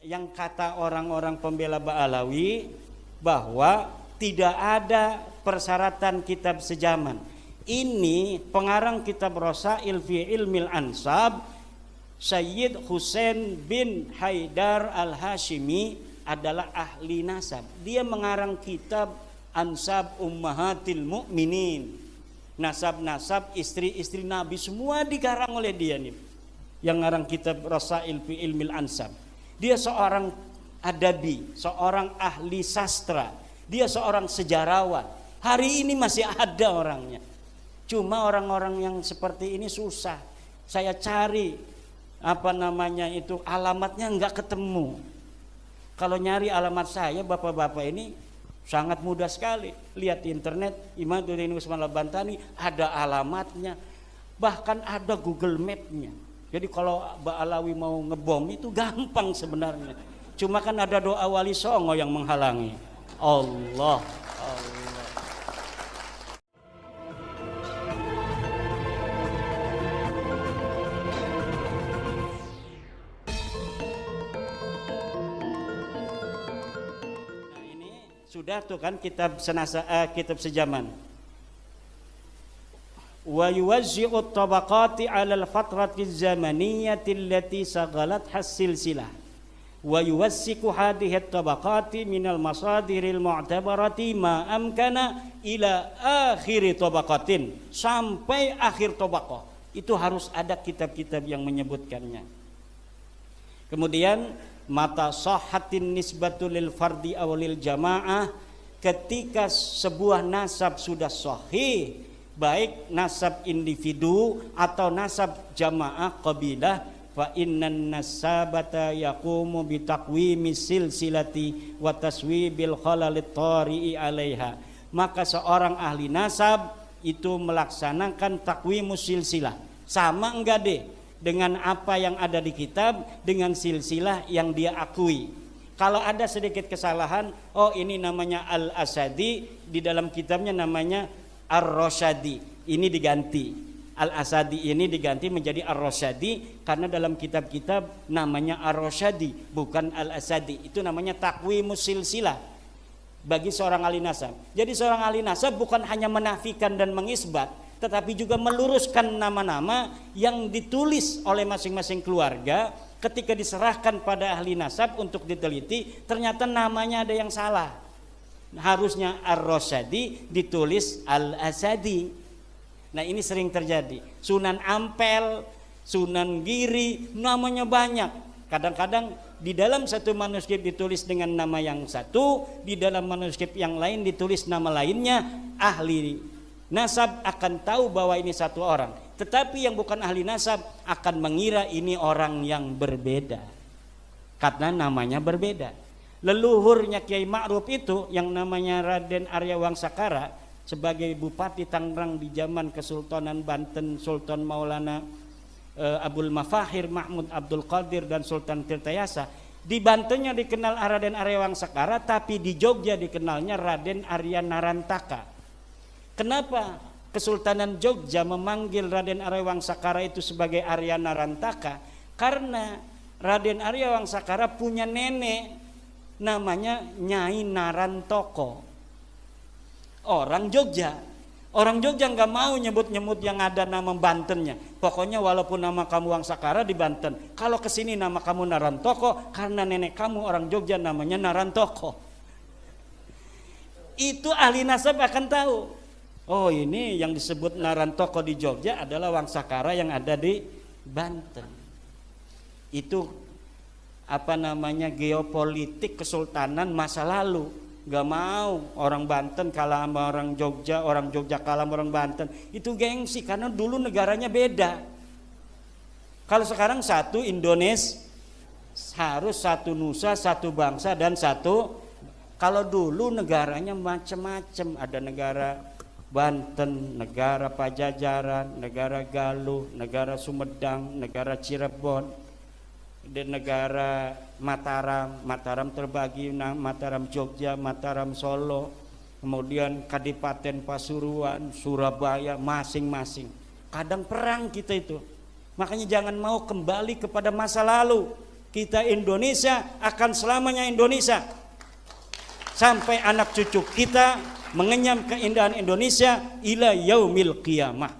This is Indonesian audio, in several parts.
yang kata orang-orang pembela Ba'alawi bahwa tidak ada persyaratan kitab sejaman. Ini pengarang kitab Rasail fi Ilmil Ansab, Sayyid Husain bin Haidar Al-Hashimi adalah ahli nasab. Dia mengarang kitab Ansab Ummahatil Mu'minin. Nasab-nasab istri-istri Nabi semua dikarang oleh dia nih. Yang ngarang kitab Rasail fi Ilmil Ansab. Dia seorang adabi, seorang ahli sastra, dia seorang sejarawan. Hari ini masih ada orangnya. Cuma orang-orang yang seperti ini susah. Saya cari alamatnya nggak ketemu. Kalau nyari alamat saya, bapak-bapak ini sangat mudah sekali. Lihat di internet, Imaduddin Usman Al-Bantani ada alamatnya. Bahkan ada Google Map-nya. Jadi kalau Ba'alawi mau ngebom itu gampang sebenarnya. Cuma kan ada doa Wali Songo yang menghalangi. Allah. Nah ini sudah tuh kan kitab kitab sejaman. Wa yuwazzi'u at-tabaqati 'ala al-fatrati az-zamaniyati allati saghalat has-silsilah wa yuwassiku hadhihi at-tabaqati min al-masadiril mu'tabarati ma amkana ila akhir tabaqatin, sampai akhir tabaqah. Itu harus ada kitab-kitab yang menyebutkannya. Kemudian mata sahhatin nisbatu lil fardi aw lil jamaah, ketika sebuah nasab sudah sahih, baik nasab individu atau nasab jamaah qabilah, fa innan nasabata yaqumu bi taqwimi silsilati wa taswibil khalalit tari'i 'alaiha. Maka seorang ahli nasab itu melaksanakan takwimus silsilah. Sama enggak deh dengan apa yang ada di kitab dengan silsilah yang dia akui. Kalau ada sedikit kesalahan, oh ini namanya Al-Asadi, di dalam kitabnya namanya Ar-Rasyadi, ini diganti. Al-Asadi ini diganti menjadi Ar-Rasyadi karena dalam kitab-kitab namanya Ar-Rasyadi, bukan Al-Asadi. Itu namanya takwimus silsilah bagi seorang ahli nasab. Jadi seorang ahli nasab bukan hanya menafikan dan mengisbat, tetapi juga meluruskan nama-nama yang ditulis oleh masing-masing keluarga. Ketika diserahkan pada ahli nasab untuk diteliti, ternyata namanya ada yang salah. Harusnya Ar-Rasyadi ditulis Al-Asadi. Nah ini sering terjadi. Sunan Ampel, Sunan Giri, namanya banyak. Kadang-kadang di dalam satu manuskrip ditulis dengan nama yang satu, di dalam manuskrip yang lain ditulis nama lainnya. Ahli nasab akan tahu bahwa ini satu orang, tetapi yang bukan ahli nasab akan mengira ini orang yang berbeda karena namanya berbeda. Leluhurnya Kiai Ma'ruf itu yang namanya Raden Arya Wangsakara sebagai Bupati Tangerang di zaman Kesultanan Banten, Sultan Maulana Abdul Mafahir Mahmud Abdul Qadir dan Sultan Tirtayasa. Di Bantennya dikenal Raden Arya Wangsakara, tapi di Jogja dikenalnya Raden Arya Narantaka. Kenapa Kesultanan Jogja memanggil Raden Arya Wangsakara itu sebagai Arya Narantaka? Karena Raden Arya Wangsakara punya nenek namanya Nyai Narantoko, orang Jogja. Orang Jogja nggak mau nyebut-nyebut yang ada nama Bantennya. Pokoknya walaupun nama kamu Wangsakara di Banten, kalau kesini nama kamu Narantoko karena nenek kamu orang Jogja namanya Narantoko. Itu ahli nasab akan tahu. Oh ini yang disebut Narantoko di Jogja adalah Wangsakara yang ada di Banten. Itu geopolitik kesultanan masa lalu. Gak mau orang Banten kalah sama orang Jogja kalah sama orang Banten. Itu gengsi karena dulu negaranya beda. Kalau sekarang satu Indonesia, harus satu nusa, satu bangsa dan satu. Kalau dulu negaranya macam-macam, ada negara Banten, negara Pajajaran, negara Galuh, negara Sumedang, negara Cirebon, di negara Mataram terbagi Mataram Jogja, Mataram Solo, kemudian Kadipaten Pasuruan, Surabaya, masing-masing. Kadang perang kita itu. Makanya jangan mau kembali kepada masa lalu. Kita Indonesia akan selamanya Indonesia. Sampai anak cucu kita mengenyam keindahan Indonesia ila yaumil qiyamah.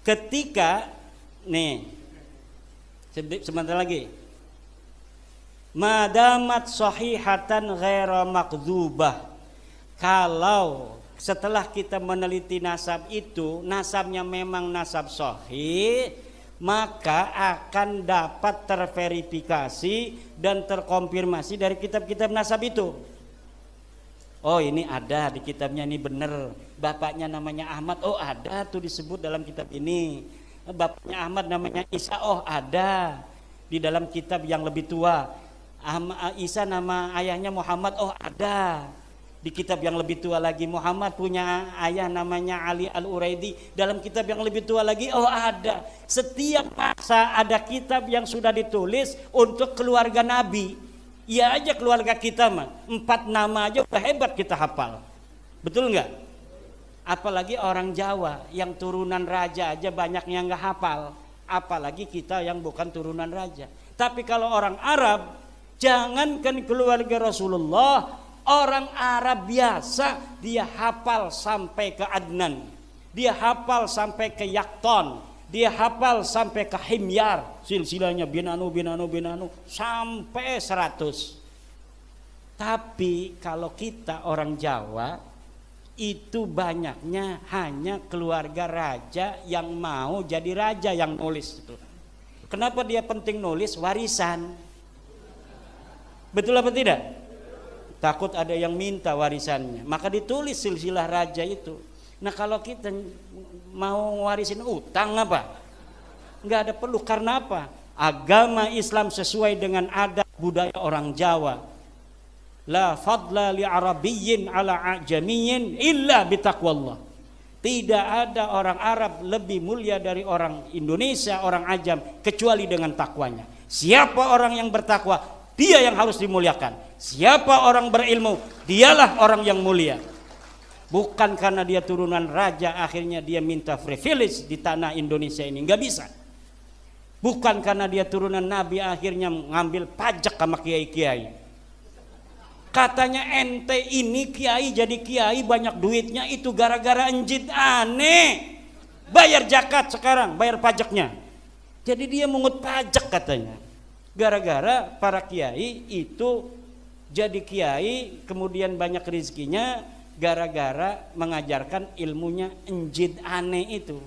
Ketika nih sebentar lagi, madamat sahihatan ghaira makdzubah, kalau setelah kita meneliti nasab itu, nasabnya memang nasab sahih, maka akan dapat terverifikasi dan terkonfirmasi dari kitab-kitab nasab itu. Oh, ini ada di kitabnya, ini benar. Bapaknya namanya Ahmad, oh ada tuh disebut dalam kitab ini. Bapaknya Ahmad namanya Isa, oh ada di dalam kitab yang lebih tua. Isa nama ayahnya Muhammad, oh ada di kitab yang lebih tua lagi. Muhammad punya ayah namanya Ali Al-Uraidi, dalam kitab yang lebih tua lagi, oh ada. Setiap masa ada kitab yang sudah ditulis untuk keluarga Nabi. Ya aja keluarga kita mah 4 nama aja udah hebat kita hafal, betul nggak? Apalagi orang Jawa yang turunan raja aja banyak yang nggak hafal, apalagi kita yang bukan turunan raja. Tapi kalau orang Arab, jangankan keluarga Rasulullah, orang Arab biasa dia hafal sampai ke Adnan, dia hafal sampai ke Yakton, dia hafal sampai ke Himyar, silsilahnya binanu sampai 100. Tapi kalau kita orang Jawa itu banyaknya hanya keluarga raja yang mau jadi raja yang nulis itu. Kenapa dia penting nulis? Warisan. Betul apa tidak? Takut ada yang minta warisannya, maka ditulis silsilah raja itu. Nah kalau kita mau warisin utang apa? Nggak ada perlu. Karena apa? Agama Islam sesuai dengan adat budaya orang Jawa. La fadla li arabiyyin ala ajamiyyin illa bitaqwallah. Tidak ada orang Arab lebih mulia dari orang Indonesia, orang Ajam, kecuali dengan takwanya. Siapa orang yang bertakwa, dia yang harus dimuliakan. Siapa orang berilmu, dialah orang yang mulia. Bukan karena dia turunan raja akhirnya dia minta privilege di tanah Indonesia ini, nggak bisa. Bukan karena dia turunan Nabi akhirnya ngambil pajak sama kiai-kiai. Katanya ente ini kiai jadi kiai banyak duitnya itu gara-gara enjit aneh. Bayar zakat sekarang, bayar pajaknya. Jadi dia mungut pajak katanya. Gara-gara para kiai itu jadi kiai kemudian banyak rezekinya, gara-gara mengajarkan ilmunya enjid aneh itu.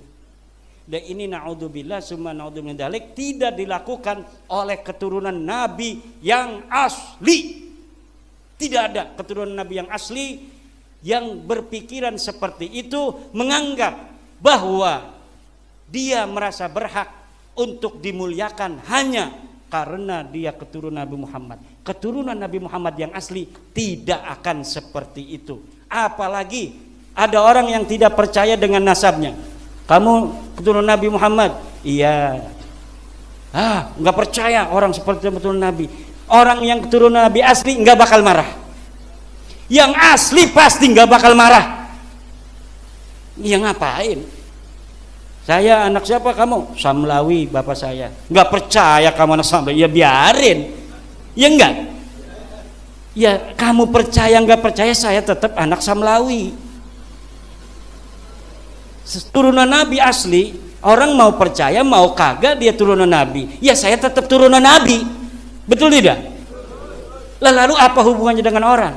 Dan ini na'udzubillah summa na'udzubillah dalik tidak dilakukan oleh keturunan Nabi yang asli. Tidak ada keturunan Nabi yang asli yang berpikiran seperti itu, menganggap bahwa dia merasa berhak untuk dimuliakan hanya karena dia keturunan Nabi Muhammad. Keturunan Nabi Muhammad yang asli tidak akan seperti itu. Apalagi ada orang yang tidak percaya dengan nasabnya. Kamu keturunan Nabi Muhammad? Iya. Nggak percaya orang seperti keturunan Nabi. Orang yang keturunan Nabi asli nggak bakal marah. Yang asli pasti nggak bakal marah. Ya ngapain? Saya anak siapa kamu? Samlawi bapak saya. Nggak percaya kamu anak Samlawi? Ya biarin. Ya enggak? Ya kamu percaya nggak percaya saya tetap anak Samlawi. Turunan Nabi asli, orang mau percaya mau kagak dia turunan Nabi, ya saya tetap turunan Nabi, betul tidak? Lalu apa hubungannya dengan orang?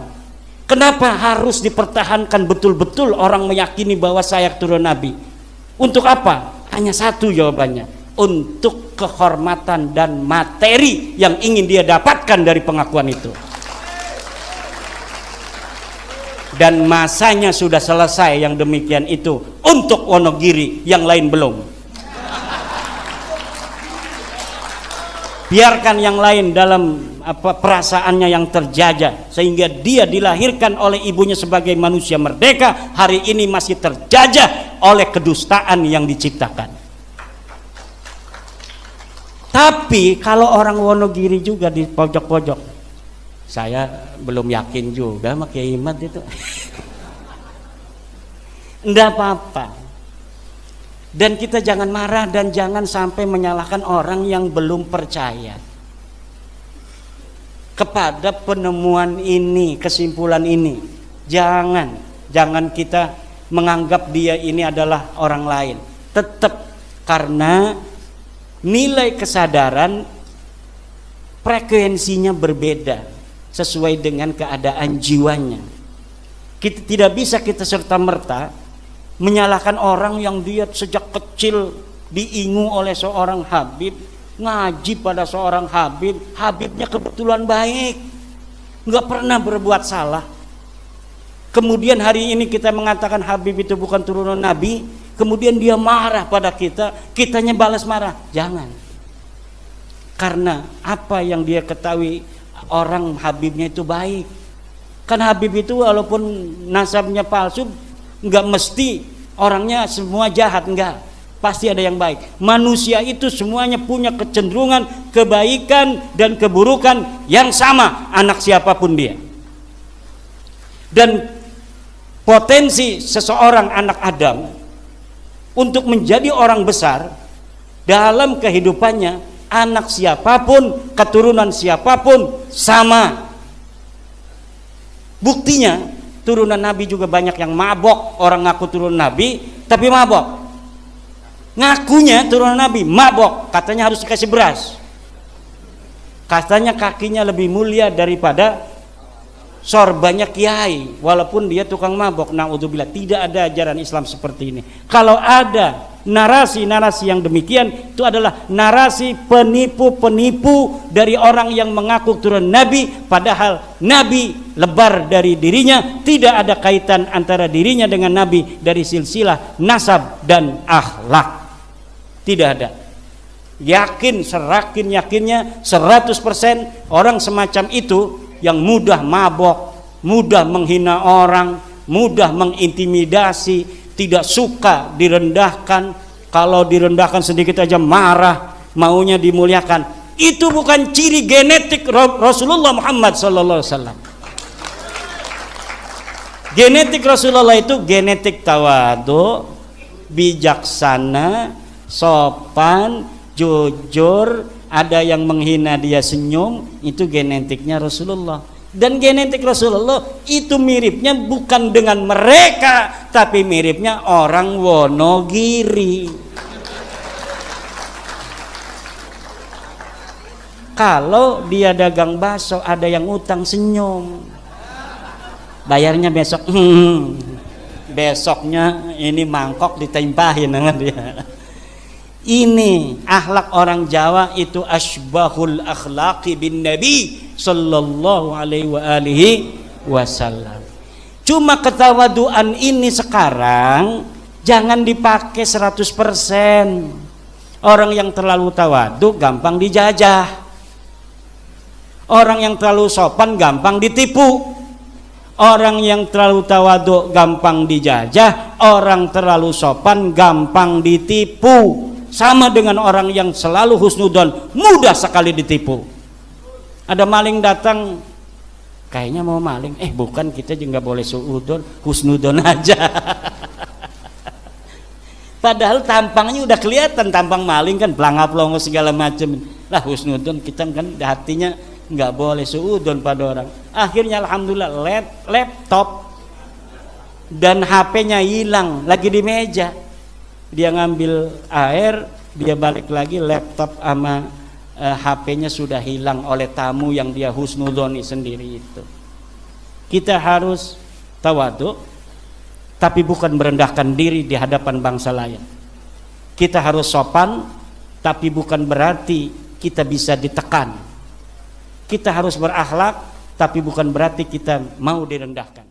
Kenapa harus dipertahankan betul-betul orang meyakini bahwa saya turunan Nabi? Untuk apa? Hanya satu jawabannya, untuk kehormatan dan materi yang ingin dia dapatkan dari pengakuan itu. Dan masanya sudah selesai yang demikian itu untuk Wonogiri, yang lain belum. Biarkan yang lain dalam perasaannya yang terjajah, sehingga dia dilahirkan oleh ibunya sebagai manusia merdeka, hari ini masih terjajah oleh kedustaan yang diciptakan. Tapi kalau orang Wonogiri juga di pojok-pojok, saya belum yakin juga sama Kiai Imad itu. Enggak apa-apa. Dan kita jangan marah dan jangan sampai menyalahkan orang yang belum percaya kepada penemuan ini, kesimpulan ini. Jangan kita menganggap dia ini adalah orang lain. Tetap, karena nilai kesadaran frekuensinya berbeda sesuai dengan keadaan jiwanya. Kita tidak bisa kita serta-merta menyalahkan orang yang dia sejak kecil diingu oleh seorang Habib, ngaji pada seorang Habib, Habibnya kebetulan baik, nggak pernah berbuat salah. Kemudian hari ini kita mengatakan Habib itu bukan turunan Nabi, kemudian dia marah pada kita, kitanya balas marah. Jangan. Karena apa yang dia ketahui orang Habibnya itu baik. Kan Habib itu walaupun nasabnya palsu, nggak mesti orangnya semua jahat, enggak, pasti ada yang baik. Manusia itu semuanya punya kecenderungan kebaikan dan keburukan yang sama, anak siapapun dia. Dan potensi seseorang anak Adam untuk menjadi orang besar dalam kehidupannya, anak siapapun, keturunan siapapun sama. Buktinya turunan Nabi juga banyak yang mabok. Orang ngaku turunan Nabi tapi mabok. Ngakunya turunan Nabi, mabok. Katanya harus dikasih beras. Katanya kakinya lebih mulia daripada sorbannya kiai, walaupun dia tukang mabok. Naudzubillah, tidak ada ajaran Islam seperti ini. Kalau ada narasi-narasi yang demikian, itu adalah narasi penipu-penipu dari orang yang mengaku turun Nabi, padahal Nabi lebar dari dirinya, tidak ada kaitan antara dirinya dengan Nabi dari silsilah nasab dan akhlak, tidak ada. Serakin yakinnya 100% orang semacam itu yang mudah mabok, mudah menghina orang, mudah mengintimidasi, tidak suka direndahkan, kalau direndahkan sedikit aja marah, maunya dimuliakan. Itu bukan ciri genetik Rasulullah Muhammad SAW. Genetik Rasulullah itu genetik tawadu, bijaksana, sopan, jujur. Ada yang menghina dia senyum, itu genetiknya Rasulullah. Dan genetik Rasulullah itu miripnya bukan dengan mereka, tapi miripnya orang Wonogiri. Kalau dia dagang bakso, ada yang utang senyum, bayarnya besok. Besoknya ini mangkok ditempahin dengan dia. Ini akhlak orang Jawa, itu asbahul akhlaqi bin Nabi sallallahu alaihi wasallam. Cuma ketawaduan ini sekarang jangan dipakai 100%. Orang yang terlalu tawadu gampang dijajah. Orang yang terlalu sopan gampang ditipu. Orang yang terlalu tawadu gampang dijajah. Orang terlalu sopan gampang ditipu. Sama dengan orang yang selalu husnudon, mudah sekali ditipu. Ada maling datang, kayaknya mau maling, bukan, kita juga boleh suudon, husnudon aja. Padahal tampangnya udah kelihatan, tampang maling kan, pelangap-pelongo segala macam. Lah husnudon, kita kan hatinya nggak boleh suudon pada orang. Akhirnya alhamdulillah laptop dan HP-nya hilang, lagi di meja. Dia ngambil air, dia balik lagi, laptop sama HP-nya sudah hilang oleh tamu yang dia husnudoni sendiri itu. Kita harus tawadu, tapi bukan merendahkan diri di hadapan bangsa lain. Kita harus sopan, tapi bukan berarti kita bisa ditekan. Kita harus berakhlak, tapi bukan berarti kita mau direndahkan.